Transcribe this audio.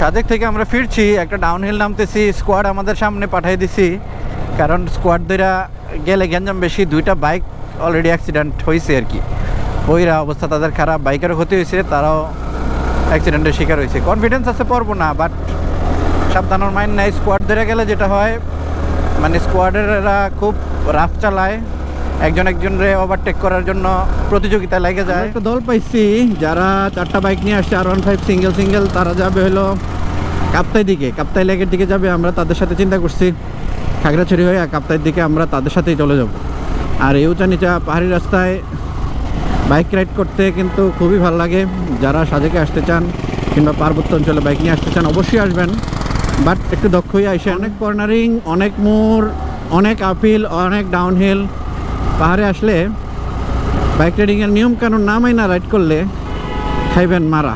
সাজেক থেকে আমরা ফিরছি, একটা ডাউনহিল নামতেছি, স্কোয়াড আমাদের সামনে পাঠিয়ে দিছি, কারণ স্কোয়াড দুইটা গেলে গ্যাঞ্জাম বেশি। দুইটা বাইক অলরেডি অ্যাক্সিডেন্ট হয়েছে আর কি, ওইরা অবস্থা তাদের খারাপ, বাইকেরও ক্ষতি হয়েছে, তারাও অ্যাক্সিডেন্টের শিকার হয়েছে। কনফিডেন্স আছে পড়বো না, বাট সাবধানের মাইন্ড নাই। স্কোয়াড ধরে গেলে যেটা হয়, মানে স্কোয়াডেরা খুব রাফ চালায়, একজন একজনরে ওভারটেক করার জন্য প্রতিযোগিতায় লেগে যায়। একটা দল পাইছি যারা 4টা বাইক নিয়ে আসছে, R15 সিঙ্গেল। তারা যাবে হলো কাপ্তাই দিকে, কাপ্তাই লেকের দিকে যাবে। আমরা তাদের সাথে চিন্তা করছি খাগড়াছড়ি হয়ে কাপ্তাইয়ের দিকে আমরা তাদের সাথেই চলে যাব। আর এই উঁচা নিচা পাহাড়ি রাস্তায় বাইক রাইড করতে কিন্তু খুবই ভালো লাগে। যারা সাজেকে আসতে চান কিংবা পার্বত্য অঞ্চলে বাইক নিয়ে আসতে চান অবশ্যই আসবেন, বাট একটু দক্ষ হয়ে আসেন। অনেক কর্নারিং, অনেক মোড়, অনেক আপহিল, অনেক ডাউনহিল। পাহাড়ে আসলে বাইক রাইডিংয়ের নিয়ম কানুন না মাইনা রাইড করলে খাইবেন মারা।